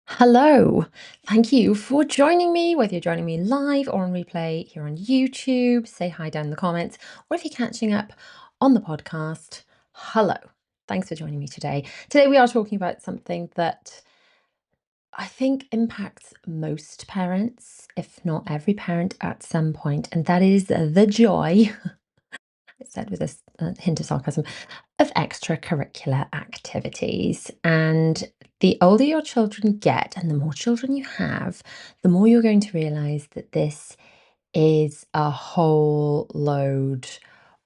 Hello. Thank you for joining me, whether you're joining me live or on replay here on YouTube. Say hi down in the comments, or if you're catching up on the podcast, hello. Thanks for joining me today. Today, we are talking about something that I think impacts most parents, if not every parent at some point, and that is the joy, it's said with a hint of sarcasm, of extracurricular activities. And the older your children get and the more children you have, the more you're going to realize that this is a whole load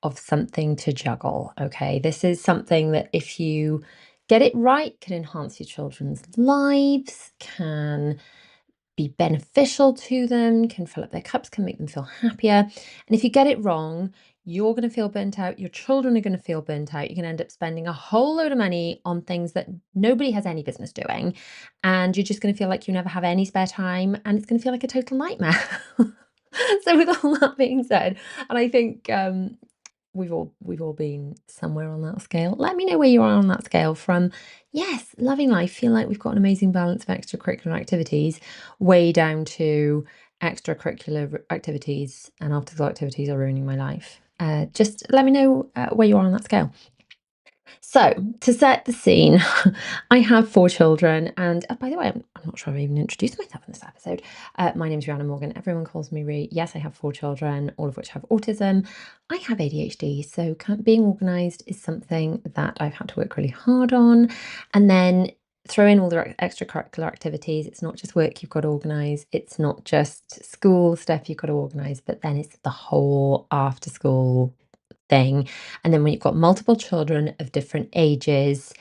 of something to juggle. Okay. This is something that if you get it right, can enhance your children's lives, can be beneficial to them, can fill up their cups, can make them feel happier. And if you get it wrong, you're going to feel burnt out. Your children are going to feel burnt out. You're going to end up spending a whole load of money on things that nobody has any business doing. And you're just going to feel like you never have any spare time. And it's going to feel like a total nightmare. So, with all that being said, and I think we've all been somewhere on that scale. Let me know where you are on that scale from, yes, loving life, feel like we've got an amazing balance of extracurricular activities, way down to extracurricular activities and after school activities are ruining my life. Just let me know where you are on that scale. So, to set the scene, I have four children. And by the way, I'm not sure I've even introduced myself in this episode. My name's Rihanna Morgan. Everyone calls me Ree. Yes, I have four children, all of which have autism. I have ADHD. So, being organised is something that I've had to work really hard on. And then throw in all the extracurricular activities. It's not just work you've got to organise, it's not just school stuff you've got to organise, but then it's the whole after school thing. And then when you've got multiple children of different ages,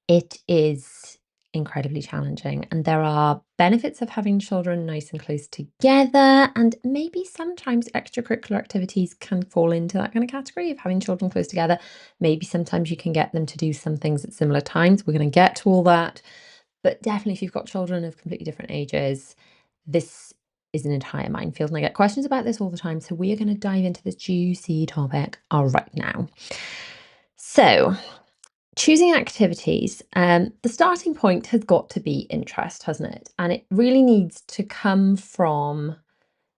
it is incredibly challenging. And there are benefits of having children nice and close together. And maybe sometimes extracurricular activities can fall into that kind of category of having children close together. Maybe sometimes you can get them to do some things at similar times. We're going to get to all that. But definitely, if you've got children of completely different ages, this is an entire minefield. And I get questions about this all the time. So we are going to dive into this juicy topic right now. So, choosing activities, the starting point has got to be interest, hasn't it? And it really needs to come from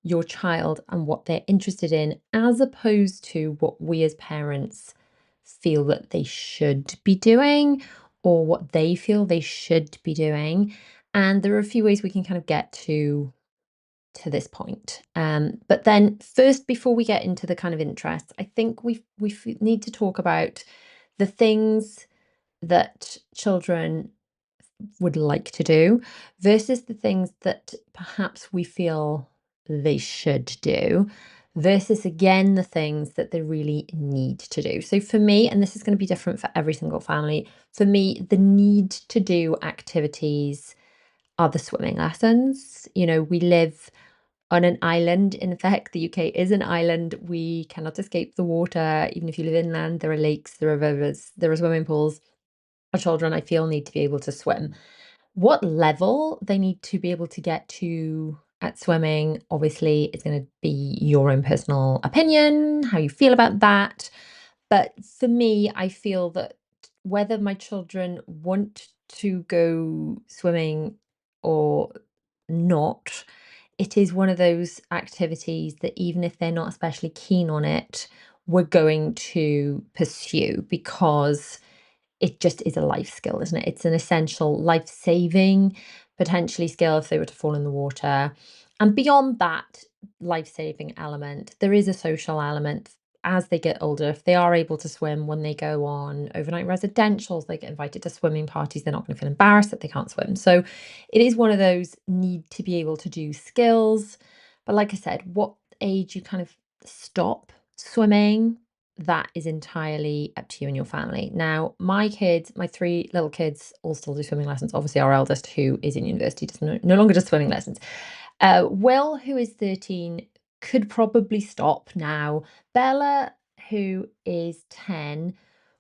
your child and what they're interested in, as opposed to what we as parents feel that they should be doing or what they feel they should be doing. And there are a few ways we can kind of get to this point. But then first, before we get into the kind of interests, I think we need to talk about the things that children would like to do versus the things that perhaps we feel they should do versus again the things that they really need to do. So for me, and this is going to be different for every single family, for me, the need to do activities are the swimming lessons. We live on an island. In fact, the UK is an island. We cannot escape the water. Even if you live inland, there are lakes, there are rivers, there are swimming pools. Our children, I feel, need to be able to swim. What level they need to be able to get to at swimming, obviously, is going to be your own personal opinion, how you feel about that. But for me, I feel that whether my children want to go swimming or not, it is one of those activities that even if they're not especially keen on it, we're going to pursue because it just is a life skill, isn't it? It's an essential life-saving, potentially skill if they were to fall in the water. And beyond that life-saving element, there is a social element as they get older. If they are able to swim when they go on overnight residentials, they get invited to swimming parties, they're not going to feel embarrassed that they can't swim. So it is one of those need to be able to do skills. But like I said, what age you kind of stop swimming, that is entirely up to you and your family. Now, my kids, my three little kids, all still do swimming lessons. Obviously, our eldest, who is in university, does no longer does swimming lessons. Will, who is 13, could probably stop now. Bella, who is 10,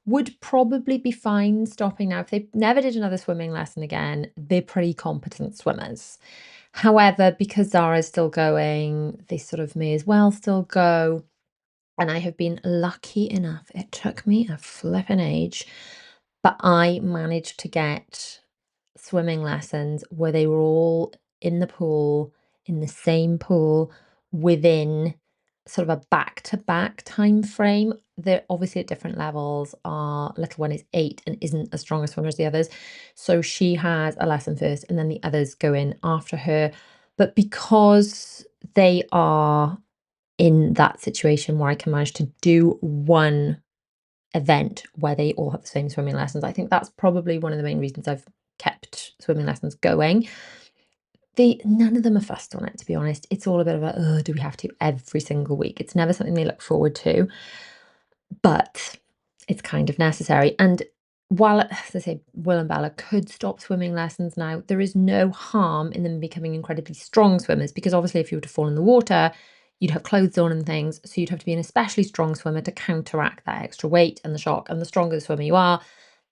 would probably be fine stopping now. If they never did another swimming lesson again, they're pretty competent swimmers. However, because Zara's still going, they sort of may as well still go. And I have been lucky enough, it took me a flipping age, but I managed to get swimming lessons where they were all in the pool, in the same pool, within sort of a back-to-back time frame. They're obviously at different levels. Our little one is 8 and isn't as strong a swimmer as the others. So she has a lesson first and then the others go in after her. But because they are in that situation where I can manage to do one event where they all have the same swimming lessons, I think that's probably one of the main reasons I've kept swimming lessons going. None of them are fussed on it, to be honest. It's all a bit of a, "Oh, do we have to every single week?" It's never something they look forward to, but it's kind of necessary. And while, as I say, Will and Bella could stop swimming lessons now, there is no harm in them becoming incredibly strong swimmers because obviously, if you were to fall in the water, you'd have clothes on and things. So you'd have to be an especially strong swimmer to counteract that extra weight and the shock. And the stronger the swimmer you are,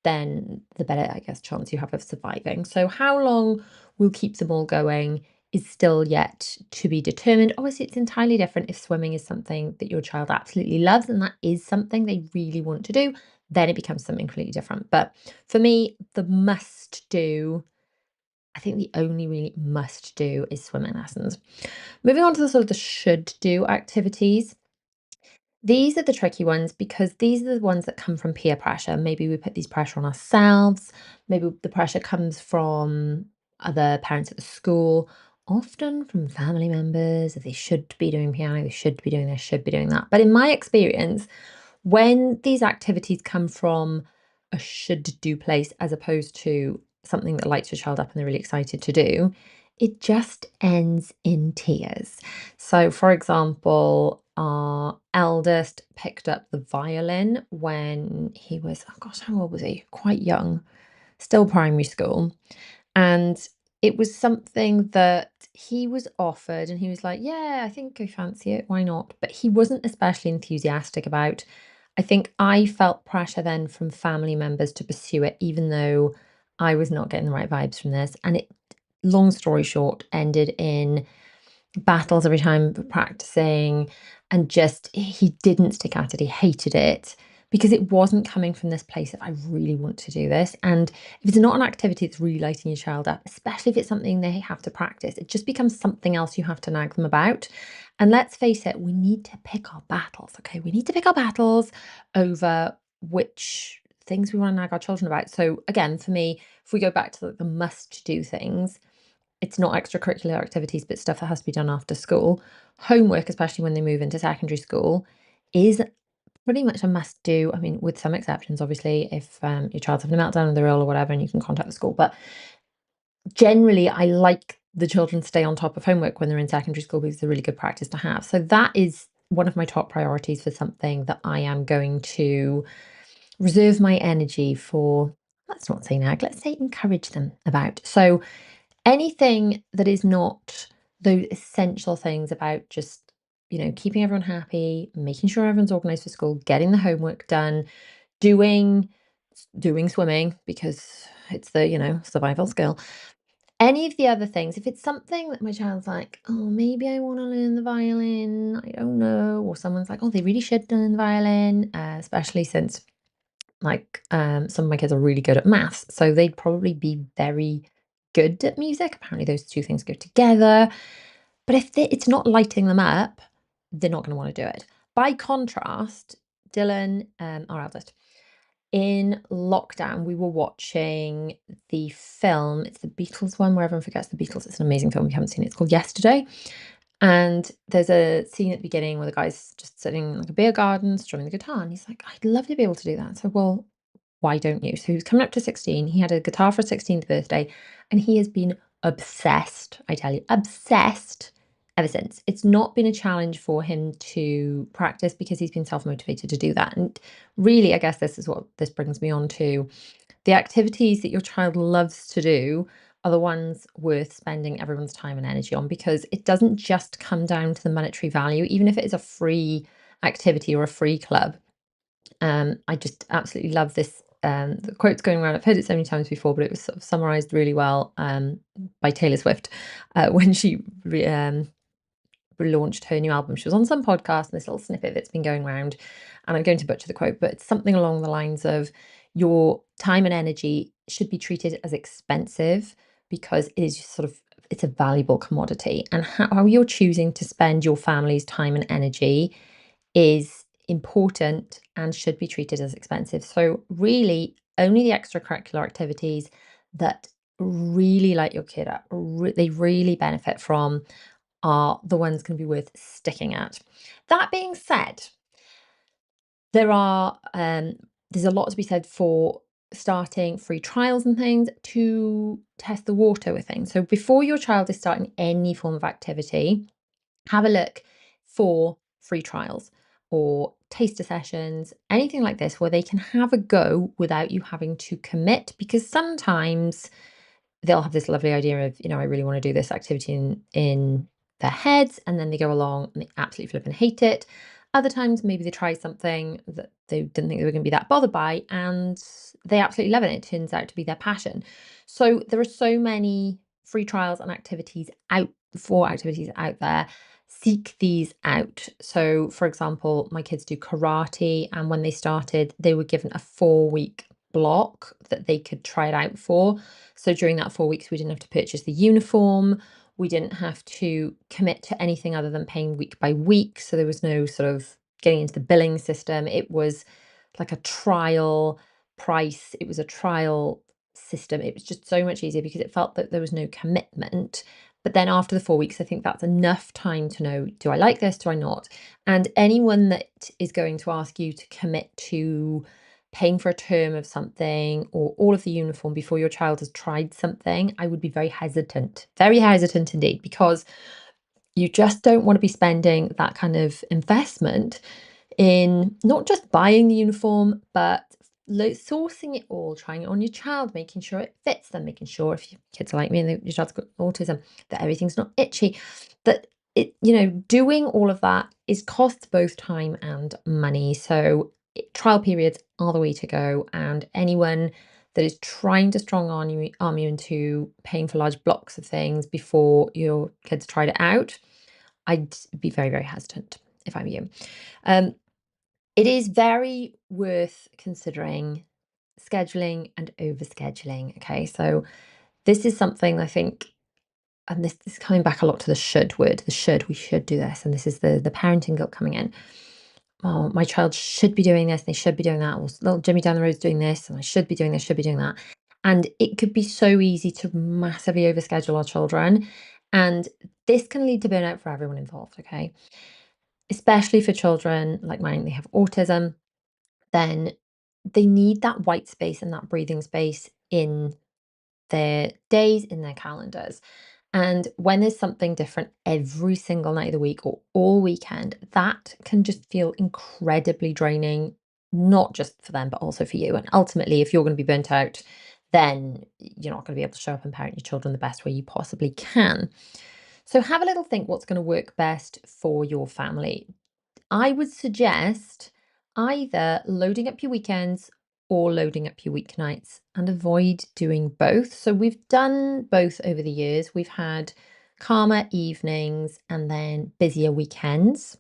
then the better, I guess, chance you have of surviving. So how long we'll keep them all going is still yet to be determined. Obviously, it's entirely different if swimming is something that your child absolutely loves and that is something they really want to do, then it becomes something completely different. But for me, the must do, I think the only really must do is swimming lessons. Moving on to the sort of the should do activities. These are the tricky ones because these are the ones that come from peer pressure. Maybe we put these pressure on ourselves. Maybe the pressure comes from other parents at the school, often from family members that they should be doing piano, they should be doing this, should be doing that. But in my experience, when these activities come from a should do place as opposed to something that lights your child up and they're really excited to do, it just ends in tears. So, for example, our eldest picked up the violin when he was, oh gosh, how old was he? Quite young, still primary school. And it was something that he was offered, and he was like, "Yeah, I think I fancy it. Why not?" But he wasn't especially enthusiastic about. I think I felt pressure then from family members to pursue it, even though I was not getting the right vibes from this. And it, long story short, ended in battles every time practicing, and just he didn't stick at it. He hated it because it wasn't coming from this place of I really want to do this. And if it's not an activity that's really lighting your child up, especially if it's something they have to practice, it just becomes something else you have to nag them about. And let's face it, we need to pick our battles. Okay, we need to pick our battles over which things we want to nag our children about. So again, for me, if we go back to the must do things, it's not extracurricular activities, but stuff that has to be done after school. Homework, especially when they move into secondary school, is pretty much a must do. I mean, with some exceptions, obviously, if your child's having a meltdown or they're ill or whatever, and you can contact the school. But generally, I like the children to stay on top of homework when they're in secondary school because it's a really good practice to have. So that is one of my top priorities for something that I am going to reserve my energy for. Let's not say nag, let's say encourage them about. So anything that is not those essential things about just, keeping everyone happy, making sure everyone's organized for school, getting the homework done, doing doing swimming because it's the, survival skill. Any of the other things, if it's something that my child's like, "Oh, maybe I wanna learn the violin, I don't know," or someone's like, "Oh, they really should learn the violin," especially since some of my kids are really good at maths, so they'd probably be very good at music. Apparently, those two things go together. But if it's not lighting them up, they're not going to want to do it. By contrast, Dylan, our eldest, in lockdown, we were watching the film. It's the Beatles one where everyone forgets the Beatles. It's an amazing film. If you haven't seen it, it's called Yesterday. And there's a scene at the beginning where the guy's just sitting in like a beer garden, strumming the guitar, and he's like, "I'd love to be able to do that." So, well, why don't you? So he was coming up to 16. He had a guitar for his 16th birthday, and he has been obsessed, I tell you, obsessed ever since. It's not been a challenge for him to practice because he's been self-motivated to do that. And really, I guess this is what this brings me on to. The activities that your child loves to do are the ones worth spending everyone's time and energy on because it doesn't just come down to the monetary value, even if it is a free activity or a free club. I just absolutely love this. The quote's going around. I've heard it so many times before, but it was sort of summarized really well by Taylor Swift when she relaunched her new album. She was on some podcast, and this little snippet that's been going around, and I'm going to butcher the quote, but it's something along the lines of your time and energy should be treated as expensive because it is sort of it's a valuable commodity, and how you're choosing to spend your family's time and energy is important and should be treated as expensive. So really, only the extracurricular activities that really light your kid up, they really benefit from, are the ones going to be worth sticking at. That being said, there are there's a lot to be said for starting free trials and things to test the water with things. So before your child is starting any form of activity, have a look for free trials or taster sessions, anything like this where they can have a go without you having to commit, because sometimes they'll have this lovely idea of, I really want to do this activity in their heads, and then they go along and they absolutely flip and hate it. Other times, maybe they try something that they didn't think they were going to be that bothered by, and they absolutely love it. It turns out to be their passion. So there are so many free trials and activities out there. Seek these out. So, for example, my kids do karate, and when they started, they were given a 4-week block that they could try it out for. So during that 4 weeks, we didn't have to purchase the uniform. We didn't have to commit to anything other than paying week by week. So there was no sort of getting into the billing system. It was like a trial price. It was a trial system. It was just so much easier because it felt that there was no commitment. But then after the 4 weeks, I think that's enough time to know, do I like this? Do I not? And anyone that is going to ask you to commit to paying for a term of something or all of the uniform before your child has tried something, I would be very hesitant indeed, because you just don't want to be spending that kind of investment in not just buying the uniform, but sourcing it all, trying it on your child, making sure it fits them, making sure if your kids are like me and your child's got autism, that everything's not itchy, that doing all of that is costs both time and money. So trial periods are the way to go. And anyone that is trying to arm you into paying for large blocks of things before your kids tried it out, I'd be very, very hesitant if I'm you. Um, it is very worth considering scheduling and overscheduling. Okay, so this is something I think, and this is coming back a lot to the should word. We should do this, and this is the parenting guilt coming in. Oh, my child should be doing this, they should be doing that. Or little Jimmy down the road is doing this, and I should be doing this, should be doing that. And it could be so easy to massively overschedule our children, and this can lead to burnout for everyone involved. Okay, especially for children like mine, they have autism, then they need that white space and that breathing space in their days, in their calendars. And when there's something different every single night of the week or all weekend, that can just feel incredibly draining, not just for them, but also for you. And ultimately, if you're going to be burnt out, then you're not going to be able to show up and parent your children the best way you possibly can. So have a little think what's going to work best for your family. I would suggest either loading up your weekends or loading up your weeknights, and avoid doing both. So we've done both over the years. We've had calmer evenings and then busier weekends.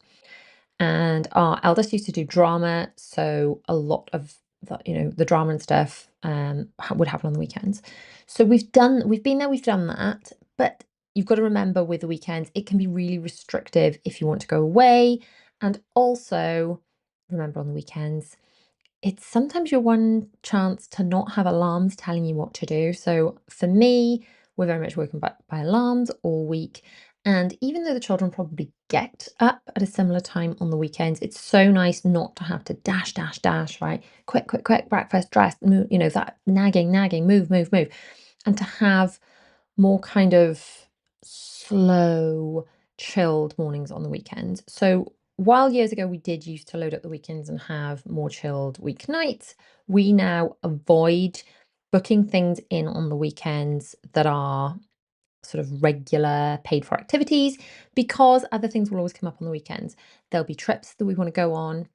And our eldest used to do drama, so a lot of the drama and stuff would happen on the weekends. So we've been there, we've done that, but you've got to remember with the weekends, it can be really restrictive if you want to go away, and also remember on the weekends, it's sometimes your one chance to not have alarms telling you what to do. So for me, we're very much working by alarms all week. And even though the children probably get up at a similar time on the weekends, it's so nice not to have to dash, dash, dash, right? Quick, quick, quick, breakfast, dress, move, that nagging, move, move, move. And to have more kind of slow, chilled mornings on the weekends. So while years ago we did used to load up the weekends and have more chilled weeknights, we now avoid booking things in on the weekends that are sort of regular paid for activities, because other things will always come up on the weekends. There'll be trips that we want to go on.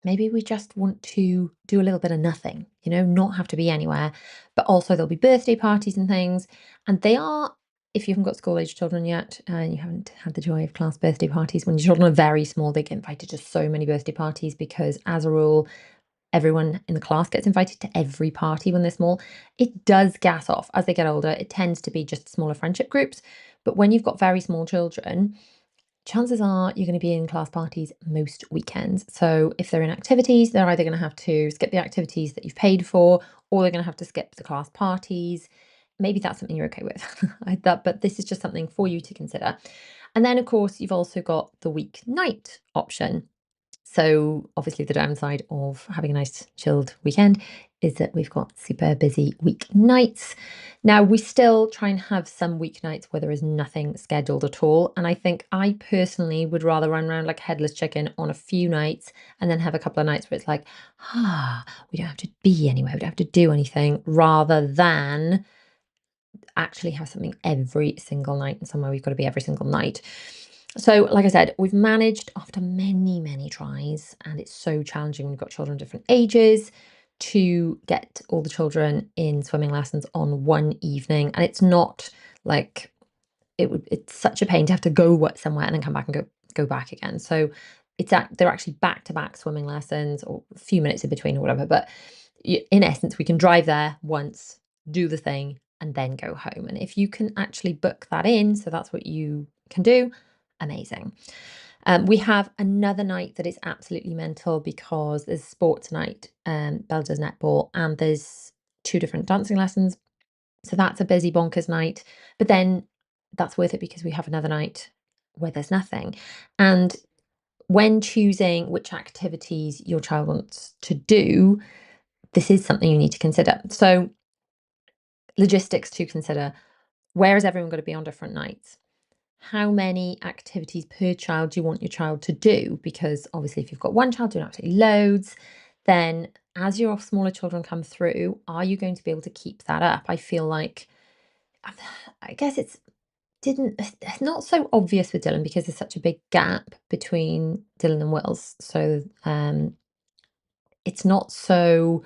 Maybe we just want to do a little bit of nothing, not have to be anywhere. But also, there'll be birthday parties and things. And they are, if you haven't got school age children yet and you haven't had the joy of class birthday parties, when your children are very small, they get invited to so many birthday parties because, as a rule, everyone in the class gets invited to every party when they're small. It does gas off as they get older. It tends to be just smaller friendship groups. But when you've got very small children, chances are you're going to be in class parties most weekends. So if they're in activities, they're either going to have to skip the activities that you've paid for, or they're going to have to skip the class parties. Maybe that's something you're okay with. But this is just something for you to consider. And then, of course, you've also got the weeknight option. So obviously the downside of having a nice chilled weekend is that we've got super busy weeknights. Now we still try and have some weeknights where there is nothing scheduled at all. And I think I personally would rather run around like a headless chicken on a few nights and then have a couple of nights where it's like, we don't have to be anywhere, we don't have to do anything, rather than actually have something every single night and somewhere we've got to be every single night. So, like I said, we've managed after many, many tries, and it's so challenging when you've got children of different ages to get all the children in swimming lessons on one evening. And it's not like it's such a pain to have to go somewhere and then come back and go back again. So they're actually back to back swimming lessons or a few minutes in between or whatever. But in essence, we can drive there once, do the thing, and then go home. And if you can actually book that in, so that's what you can do, amazing. We have another night that is absolutely mental because there's sports night. Belle does netball, and there's two different dancing lessons. So that's a busy bonkers night. But then that's worth it because we have another night where there's nothing. And when choosing which activities your child wants to do, this is something you need to consider. So, logistics to consider: where is everyone going to be on different nights? How many activities per child do you want your child to do? Because obviously, if you've got one child doing absolutely loads, then as your smaller children come through, are you going to be able to keep that up? I feel like, I guess it's not so obvious with Dylan because there's such a big gap between Dylan and Will's. So it's not so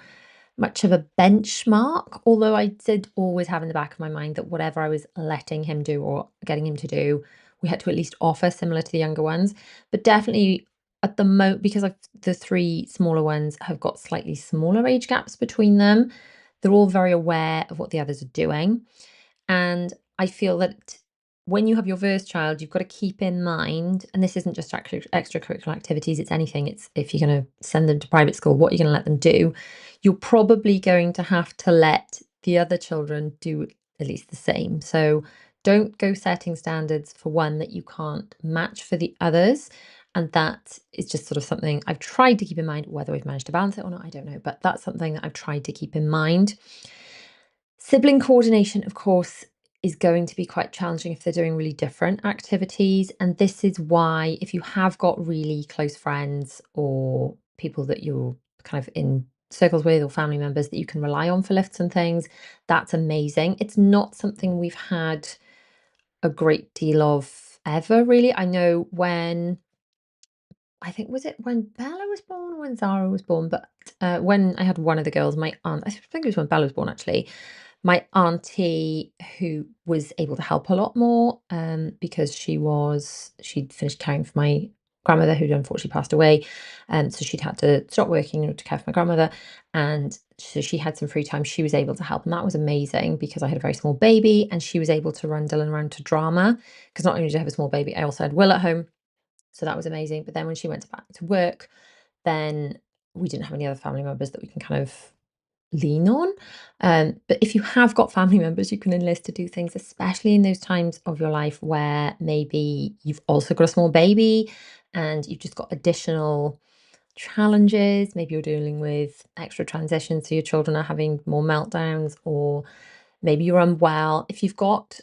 much of a benchmark, although I did always have in the back of my mind that whatever I was letting him do or getting him to do, we had to at least offer similar to the younger ones. But definitely at the because the three smaller ones have got slightly smaller age gaps between them, they're all very aware of what the others are doing. And I feel that when you have your first child, you've got to keep in mind, and this isn't just extracurricular activities, it's anything. It's if you're going to send them to private school, what you're going to let them do. You're probably going to have to let the other children do at least the same. So don't go setting standards for one that you can't match for the others. And that is just sort of something I've tried to keep in mind. Whether we've managed to balance it or not, I don't know. But that's something that I've tried to keep in mind. Sibling coordination, of course, is going to be quite challenging if they're doing really different activities. And this is why, if you have got really close friends or people that you're kind of in circles with or family members that you can rely on for lifts and things, that's amazing. It's not something we've had a great deal of ever, really. I know when I think was it when Bella was born or when Zara was born, but when I had one of the girls, my aunt, I think it was when Bella was born actually, my auntie who was able to help a lot more because she'd finished caring for my grandmother who'd unfortunately passed away. So she'd had to stop working in order to care for my grandmother. And so she had some free time. She was able to help. And that was amazing because I had a very small baby and she was able to run Dylan around to drama. Because not only did I have a small baby, I also had Will at home. So that was amazing. But then when she went back to work, then we didn't have any other family members that we can kind of lean on. But if you have got family members you can enlist to do things, especially in those times of your life where maybe you've also got a small baby and you've just got additional challenges, maybe you're dealing with extra transitions, so your children are having more meltdowns, or maybe you're unwell. If you've got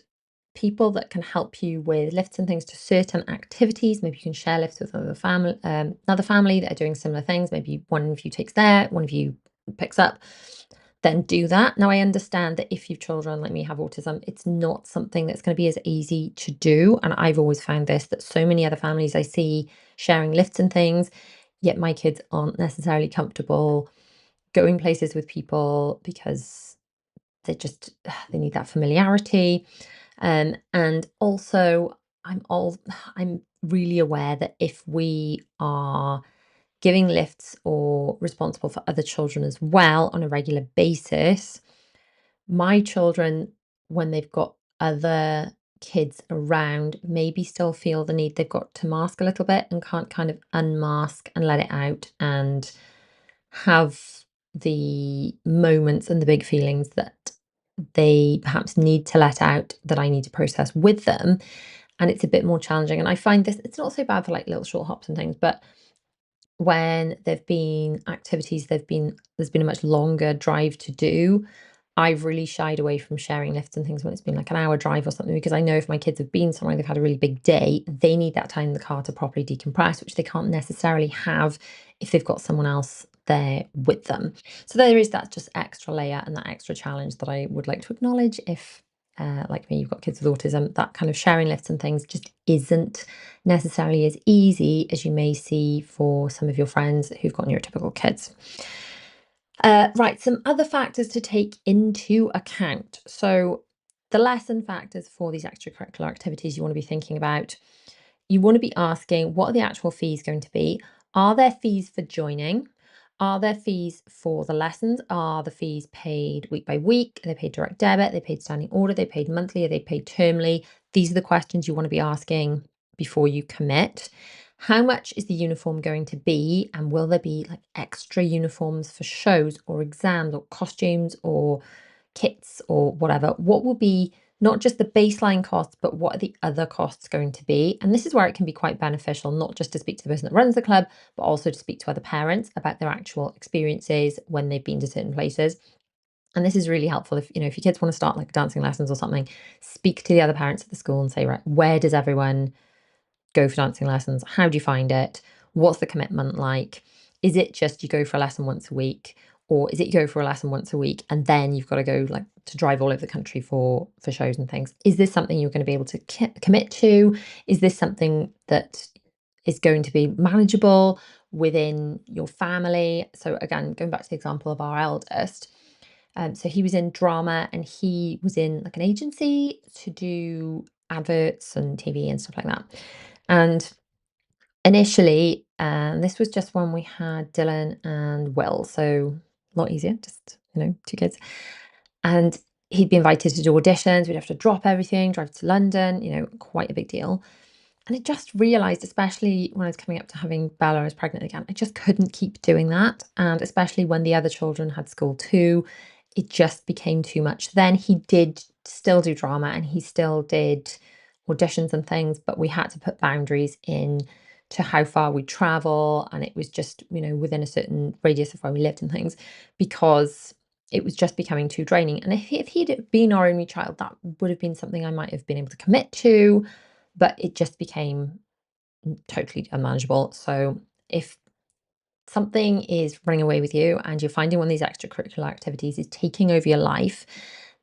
people that can help you with lifts and things to certain activities. Maybe you can share lifts with another family that are doing similar things. Maybe one of you takes there, one of you picks up. Then do that. Now I understand that if you've children like me have autism, it's not something that's going to be as easy to do. And I've always found this that so many other families I see sharing lifts and things, yet my kids aren't necessarily comfortable going places with people because they need that familiarity. And also, I'm really aware that if we are giving lifts or responsible for other children as well on a regular basis, my children, when they've got other kids around, maybe still feel the need they've got to mask a little bit and can't kind of unmask and let it out and have the moments and the big feelings that they perhaps need to let out that I need to process with them. And it's a bit more challenging. And I find this, it's not so bad for like little short hops and things, but when there've been activities, there's been a much longer drive to do, I've really shied away from sharing lifts and things when it's been like an hour drive or something, because I know if my kids have been somewhere, they've had a really big day, they need that time in the car to properly decompress, which they can't necessarily have if they've got someone else there with them. So there is that just extra layer and that extra challenge that I would like to acknowledge if, like me, you've got kids with autism, that kind of sharing lifts and things just isn't necessarily as easy as you may see for some of your friends who've got neurotypical kids. Right, some other factors to take into account. So, the lesson factors for these extracurricular activities you want to be thinking about. You want to be asking, what are the actual fees going to be? Are there fees for joining? Are there fees for the lessons? Are the fees paid week by week? Are they paid direct debit? Are they paid standing order? Are they paid monthly? Are they paid termly? These are the questions you want to be asking before you commit. How much is the uniform going to be? And will there be like extra uniforms for shows or exams or costumes or kits or whatever? What will be not just the baseline costs, but what are the other costs going to be? And this is where it can be quite beneficial, not just to speak to the person that runs the club, but also to speak to other parents about their actual experiences when they've been to certain places. And this is really helpful if, if your kids want to start like dancing lessons or something, speak to the other parents at the school and say, right, where does everyone go for dancing lessons? How do you find it? What's the commitment like? Is it just you go for a lesson once a week? Or is it you go for a lesson once a week and then you've got to go like to drive all over the country for shows and things? Is this something you're going to be able to commit to? Is this something that is going to be manageable within your family? So again, going back to the example of our eldest, so he was in drama and he was in like an agency to do adverts and TV and stuff like that. And initially, this was just when we had Dylan and Will, so a lot easier, just, two kids. And he'd be invited to do auditions. We'd have to drop everything, drive to London, quite a big deal. And I just realized, especially when I was coming up to having Bella, I was pregnant again, I just couldn't keep doing that. And especially when the other children had school too, it just became too much. Then he did still do drama and he still did auditions and things, but we had to put boundaries in to how far we travel. And it was just, within a certain radius of where we lived and things, because it was just becoming too draining. And if he'd been our only child, that would have been something I might have been able to commit to, but it just became totally unmanageable. So if something is running away with you and you're finding one of these extracurricular activities is taking over your life,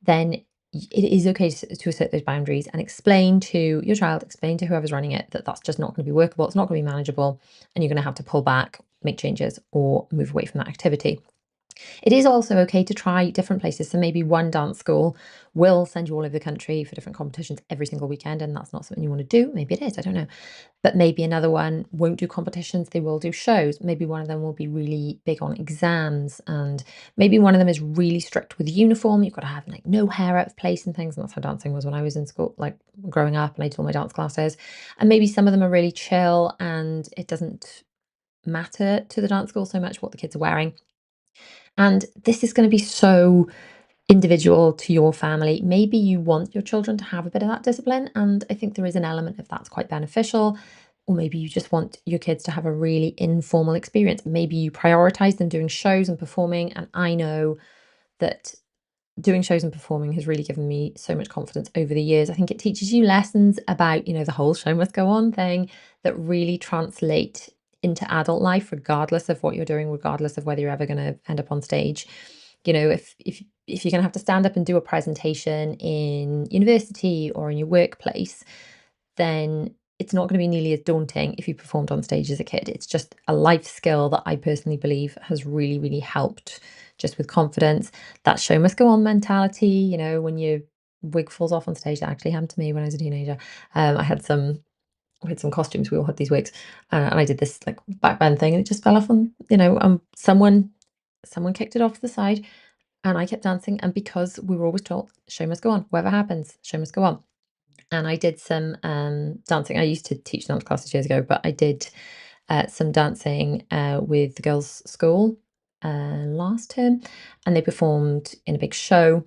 then it is okay to assert those boundaries and explain to your child, explain to whoever's running it that that's just not going to be workable, it's not going to be manageable, and you're going to have to pull back, make changes, or move away from that activity. It is also okay to try different places. So maybe one dance school will send you all over the country for different competitions every single weekend, and that's not something you want to do. Maybe it is, I don't know. But maybe another one won't do competitions, they will do shows. Maybe one of them will be really big on exams, and maybe one of them is really strict with uniform. You've got to have like no hair out of place and things. And that's how dancing was when I was in school, like growing up, and I did all my dance classes. And maybe some of them are really chill and it doesn't matter to the dance school so much what the kids are wearing. And this is going to be so individual to your family. Maybe you want your children to have a bit of that discipline, and I think there is an element of that's quite beneficial. Or maybe you just want your kids to have a really informal experience. Maybe you prioritize them doing shows and performing. And I know that doing shows and performing has really given me so much confidence over the years. I think it teaches you lessons about, the whole show must go on thing that really translate into adult life, regardless of what you're doing, regardless of whether you're ever going to end up on stage. If you're going to have to stand up and do a presentation in university or in your workplace, then it's not going to be nearly as daunting if you performed on stage as a kid. It's just a life skill that I personally believe has really, really helped just with confidence. That show must go on mentality, when your wig falls off on stage. That actually happened to me when I was a teenager. I had some we had some costumes, we all had these wigs, and I did this like back bend thing, and it just fell off on, someone kicked it off to the side, and I kept dancing, and because we were always told, "Show must go on, whatever happens, show must go on." And I did some, dancing. I used to teach dance classes years ago, but I did, some dancing, with the girls' school, last term, and they performed in a big show,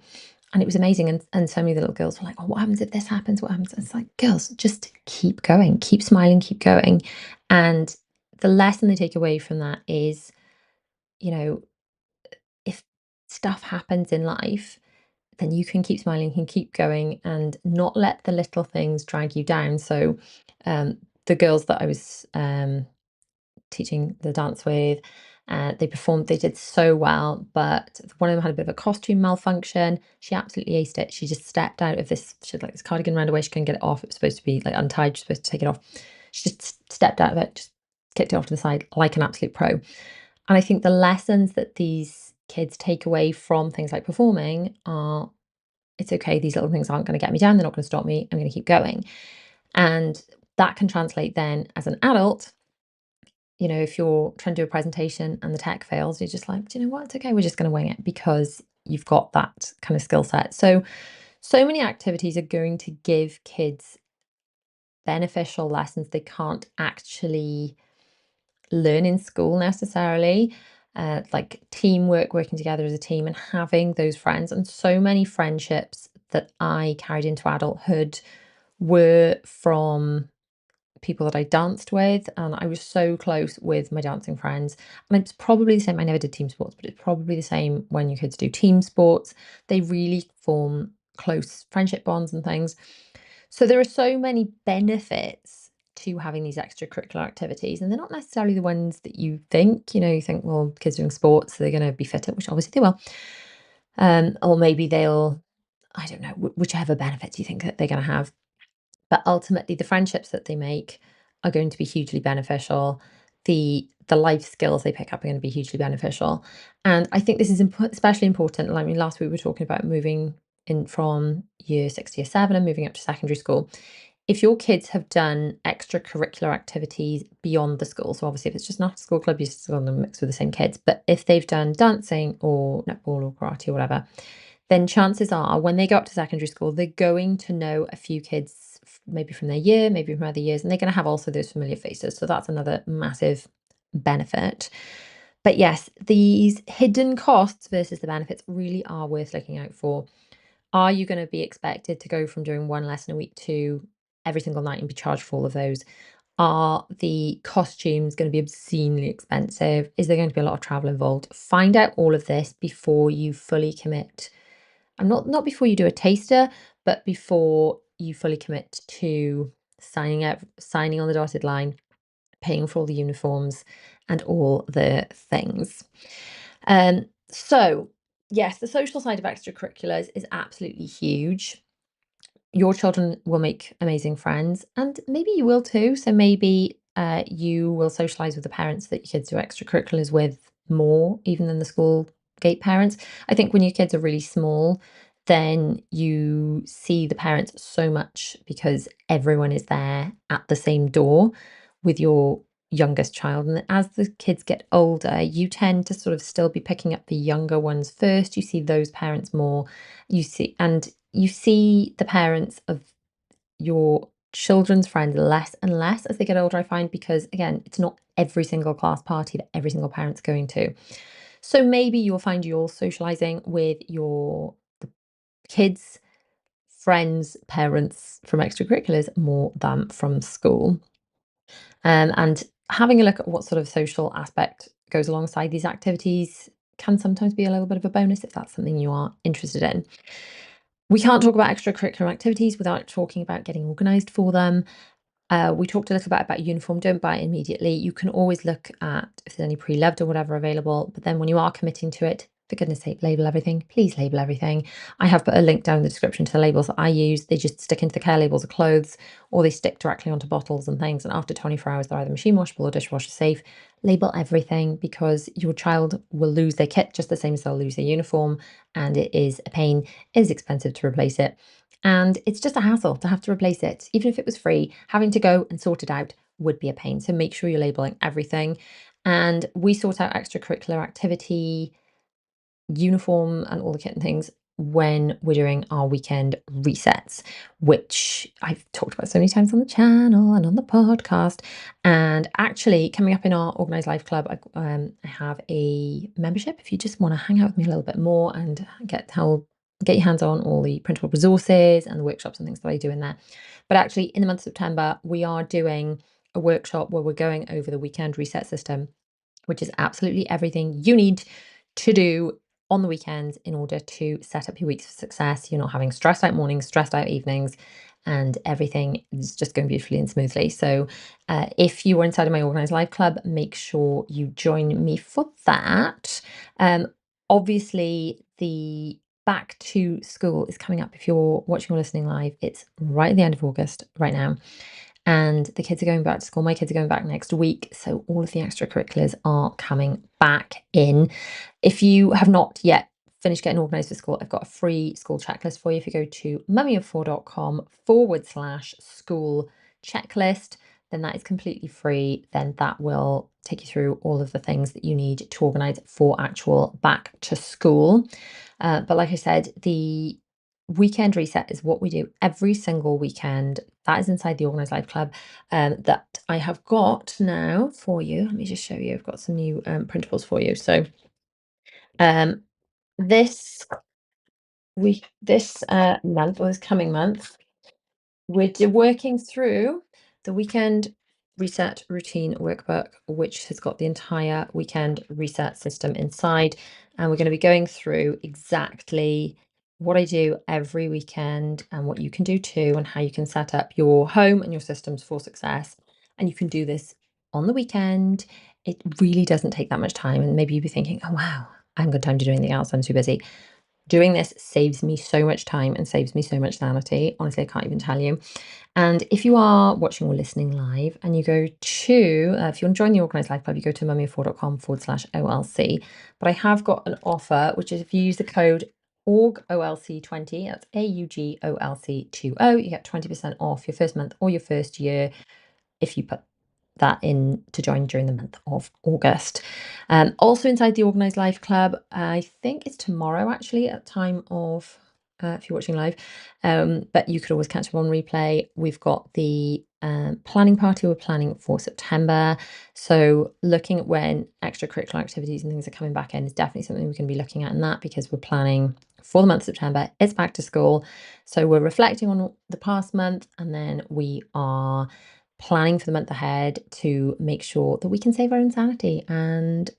and it was amazing, and so many of the little girls were like, "Oh, what happens if this happens? What happens?" It's like, "Girls, just keep going, keep smiling, keep going." And the lesson they take away from that is, you know, if stuff happens in life, then you can keep smiling, you can keep going and not let the little things drag you down. So, um, the girls that I was, teaching the dance with, they performed, they did so well, but one of them had a bit of a costume malfunction. She absolutely aced it. She just stepped out of this, she had like this cardigan around her waist, she couldn't get it off. It was supposed to be like untied, she's supposed to take it off. She just stepped out of it, just kicked it off to the side like an absolute pro. And I think the lessons that these kids take away from things like performing are, it's okay, these little things aren't going to get me down, they're not going to stop me, I'm going to keep going. And that can translate then as an adult. If you're trying to do a presentation and the tech fails, you're just like, do you know what? It's okay. We're just going to wing it because you've got that kind of skill set. So many activities are going to give kids beneficial lessons they can't actually learn in school necessarily. Like teamwork, working together as a team, and having those friends. And so many friendships that I carried into adulthood were from people that I danced with, and I was so close with my dancing friends. And it's probably the same. I never did team sports, but it's probably the same when your kids do team sports. They really form close friendship bonds and things. So there are so many benefits to having these extracurricular activities, and they're not necessarily the ones that you think. You think, well, kids doing sports, so they're going to be fitter, which obviously they will. Or maybe they'll, I don't know, whichever benefits you think that they're going to have. But ultimately, the friendships that they make are going to be hugely beneficial. The life skills they pick up are going to be hugely beneficial. And I think this is especially important. Like, I mean, last week we were talking about moving in from year 6 to year 7 and moving up to secondary school. If your kids have done extracurricular activities beyond the school, so obviously if it's just not a school club, you're still going to mix with the same kids. But if they've done dancing or netball or karate or whatever, then chances are when they go up to secondary school, they're going to know a few kids, maybe from their year, maybe from other years, and they're going to have also those familiar faces. So that's another massive benefit. But yes, these hidden costs versus the benefits really are worth looking out for. Are you going to be expected to go from doing one lesson a week to every single night and be charged for all of those? Are the costumes going to be obscenely expensive? Is there going to be a lot of travel involved? Find out all of this before you fully commit, and not before you do a taster, but before you fully commit to signing on the dotted line, paying for all the uniforms and all the things. So yes, the social side of extracurriculars is absolutely huge. Your children will make amazing friends, and maybe you will too. So maybe you will socialize with the parents that your kids do extracurriculars with more, even than the school gate parents. I think when your kids are really small, then you see the parents so much because everyone is there at the same door with your youngest child. And as the kids get older, you tend to sort of still be picking up the younger ones first. You see those parents more. You see the parents of your children's friends less and less as they get older, I find, because again, it's not every single class party that every single parent's going to. So maybe you'll find you're socializing with your kids' friends' parents from extracurriculars more than from school. And having a look at what sort of social aspect goes alongside these activities can sometimes be a little bit of a bonus if that's something you are interested in. We can't talk about extracurricular activities without talking about getting organised for them. We talked a little bit about uniform. Don't buy it immediately. You can always look at if there's any pre-loved or whatever available. But then when you are committing to it, for goodness sake, label everything. Please label everything. I have put a link down in the description to the labels that I use. They just stick into the care labels of clothes, or they stick directly onto bottles and things. And after 24 hours, they're either machine washable or dishwasher safe. Label everything because your child will lose their kit just the same as they'll lose their uniform. And it is a pain. It is expensive to replace it. And it's just a hassle to have to replace it. Even if it was free, having to go and sort it out would be a pain. So make sure you're labeling everything. And we sort out extracurricular activity, uniform, and all the kit and things when we're doing our weekend resets, which I've talked about so many times on the channel and on the podcast. And actually, coming up in our Organised Life Club, I have a membership if you just want to hang out with me a little bit more and get your hands on all the printable resources and the workshops and things that I do in there. But actually, in the month of September, we are doing a workshop where we're going over the weekend reset system, which is absolutely everything you need to do on the weekends in order to set up your weeks for success. You're not having stressed out mornings, stressed out evenings, and everything is just going beautifully and smoothly. So, if you are inside of my Organised Life Club, make sure you join me for that. Um, Obviously, the back to school is coming up. If you're watching or listening live, it's right at the end of August right now, and the kids are going back to school. My kids are going back next week, so all of the extracurriculars are coming back in. If you have not yet finished getting organised for school, I've got a free school checklist for you. If you go to mummyof4.com/school checklist, then that is completely free. Then that will take you through all of the things that you need to organise for actual back to school. But like I said, the weekend reset is what we do every single weekend. That is inside the Organised Life Club, that I have got now for you. Let me just show you. I've got some new printables for you. So um, this month, or this coming month, we're working through the weekend reset routine workbook, which has got the entire weekend reset system inside. And we're going to be going through exactly what I do every weekend and what you can do too, and how you can set up your home and your systems for success. And you can do this on the weekend. It really doesn't take that much time. And maybe you'd be thinking, oh, wow, I haven't got time to do anything else. I'm too busy. Doing this saves me so much time and saves me so much sanity. Honestly, I can't even tell you. And if you are watching or listening live and you go to, if you want to join the Organised Life Club, you go to mummyof4.com/OLC. But I have got an offer, which is if you use the code AUGOLC20, that's AUGOLC20, you get 20% off your first month or your first year if you put that in to join during the month of August. Also inside the Organised Life Club, I think it's tomorrow actually at time of, if you're watching live, but you could always catch up on replay. We've got the planning party we're planning for September. So looking at when extracurricular activities and things are coming back in is definitely something we're going to be looking at in that, because we're planning for the month of September. It's back to school. So we're reflecting on the past month, and then we are planning for the month ahead to make sure that we can save our own sanity and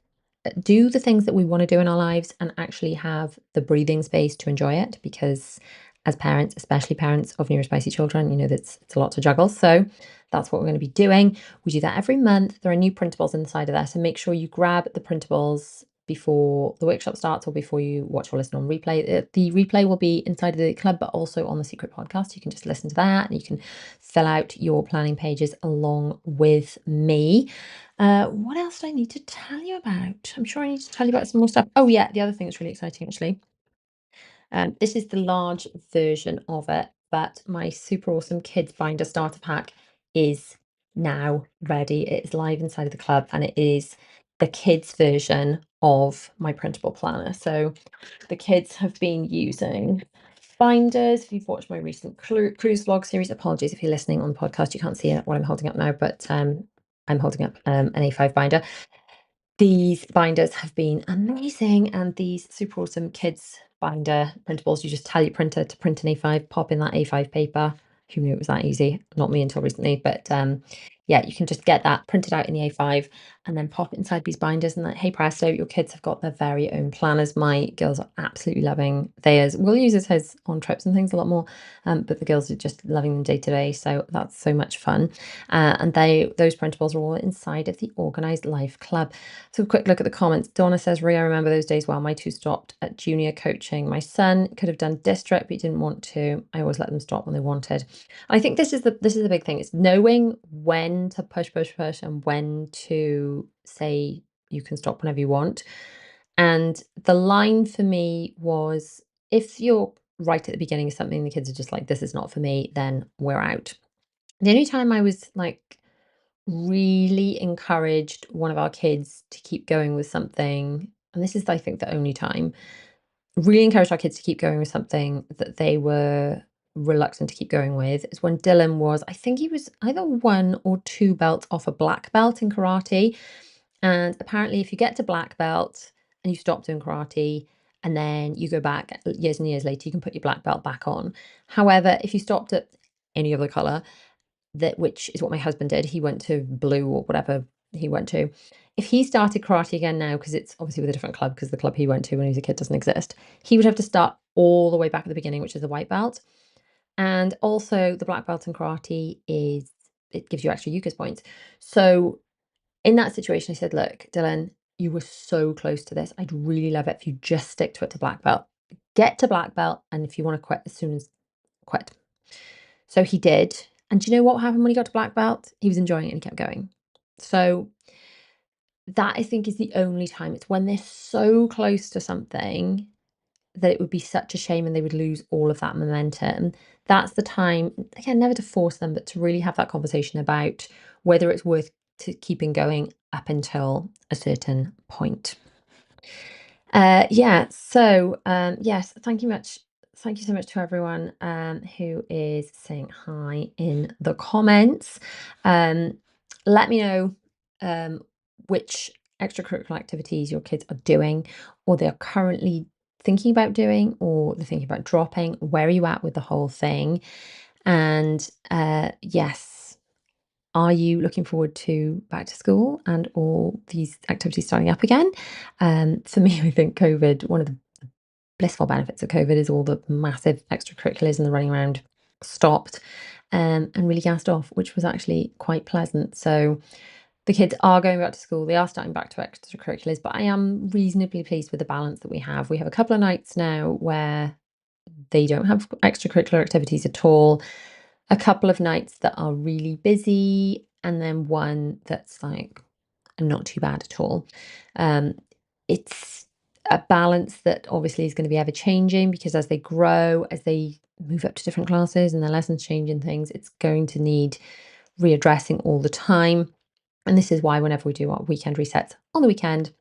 do the things that we want to do in our lives and actually have the breathing space to enjoy it. Because as parents, especially parents of neurospicy children, you know that's it's a lot to juggle. So that's what we're going to be doing. We do that every month. There are new printables inside of there, so make sure you grab the printables before the workshop starts or before you watch or listen on replay. The replay will be inside of the club, but also on the secret podcast. You can just listen to that and you can fill out your planning pages along with me. What else do I need to tell you about? I'm sure I need to tell you about some more stuff. Oh yeah, the other thing that's really exciting actually. This is the large version of it, but my super awesome kids binder starter pack is now ready. It is live inside of the club, and it is the kids version of my printable planner. So the kids have been using binders. If you've watched my recent cruise vlog series, apologies if you're listening on the podcast, you can't see it what I'm holding up now, but I'm holding up an A5 binder. These binders have been amazing, and these super awesome kids binder printables, you just tell your printer to print an A5, pop in that A5 paper. Who knew it was that easy? Not me until recently, but yeah, you can just get that printed out in the A5 and then pop it inside these binders, and that, hey presto, your kids have got their very own planners. My girls are absolutely loving theirs. We'll use his on trips and things a lot more, but the girls are just loving them day to day, so that's so much fun. And those printables are all inside of the Organised Life Club. So a quick look at the comments. Donna says, Ria, I remember those days well. My two stopped at junior coaching. My son could have done district, but he didn't want to. I always let them stop when they wanted. I think this is the big thing. It's knowing when to push, and when to say you can stop whenever you want. And the line for me was, if you're right at the beginning of something, the kids are just like, this is not for me, then we're out. The only time I was like really encouraged one of our kids to keep going with something, and this is, I think, the only time, really encouraged our kids to keep going with something that they were reluctant to keep going with, is when Dylan was, I think he was either 1 or 2 belts off a black belt in karate. And apparently, if you get to black belt and you stop doing karate, and then you go back years and years later, you can put your black belt back on. However, if you stopped at any other color, that which is what my husband did, he went to blue or whatever he went to. If he started karate again now, because it's obviously with a different club, because the club he went to when he was a kid doesn't exist, he would have to start all the way back at the beginning, which is the white belt. And also the black belt in karate is, it gives you extra UCAS points. So in that situation, I said, look, Dylan, you were so close to this. I'd really love it if you just stick to it to black belt. Get to black belt, and if you want to quit as soon as, quit. So he did. And do you know what happened when he got to black belt? He was enjoying it and he kept going. So that, I think, is the only time. It's when they're so close to something that it would be such a shame and they would lose all of that momentum. That's the time, again, never to force them, but to really have that conversation about whether it's worth to keeping going up until a certain point. Yeah, so yes, thank you so much to everyone who is saying hi in the comments. Um, let me know um, which extracurricular activities your kids are doing, or they're currently thinking about doing, or they're thinking about dropping. Where are you at with the whole thing? And yes, are you looking forward to back to school and all these activities starting up again? For me, I think COVID, one of the blissful benefits of COVID is all the massive extracurriculars and the running around stopped, and really gassed off, which was actually quite pleasant. So the kids are going back to school. They are starting back to extracurriculars, but I am reasonably pleased with the balance that we have. We have a couple of nights now where they don't have extracurricular activities at all, a couple of nights that are really busy, and then one that's like not too bad at all. Um, it's a balance that obviously is going to be ever changing, because as they grow, as they move up to different classes and their lessons change and things, it's going to need readdressing all the time. And this is why whenever we do our weekend resets on the weekend,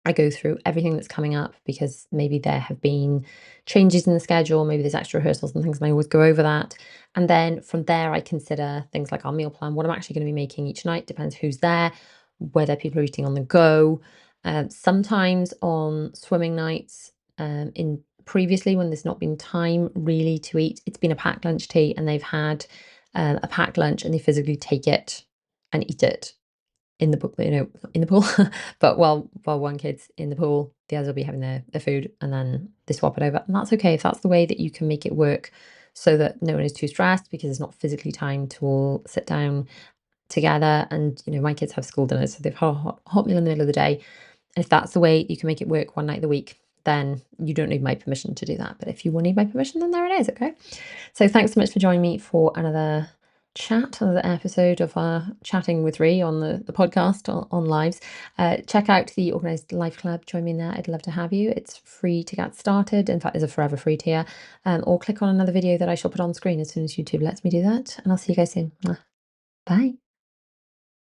I go through everything that's coming up, because maybe there have been changes in the schedule, maybe there's extra rehearsals and things, and I always go over that. And then from there, I consider things like our meal plan, what I'm actually going to be making each night, depends who's there, whether people are eating on the go. Sometimes on swimming nights, in previously when there's not been time really to eat, it's been a packed lunch tea, and they've had a packed lunch and they physically take it and eat it in the pool, in the pool. But while one kid's in the pool, the others will be having their food, and then they swap it over. And that's okay if that's the way that you can make it work, so that no one is too stressed, because it's not physically time to all sit down together. And my kids have school dinners, so they've had a hot meal in the middle of the day. And if that's the way you can make it work one night of the week, then you don't need my permission to do that. But if you will need my permission, then there it is. Okay. So thanks so much for joining me for another another episode of chatting with Ree on the podcast on lives. Check out the Organised Life Club. Join me in there. I'd love to have you. It's free to get started. In fact, there's a forever free tier. Or click on another video that I shall put on screen as soon as YouTube lets me do that. And I'll see you guys soon. Bye.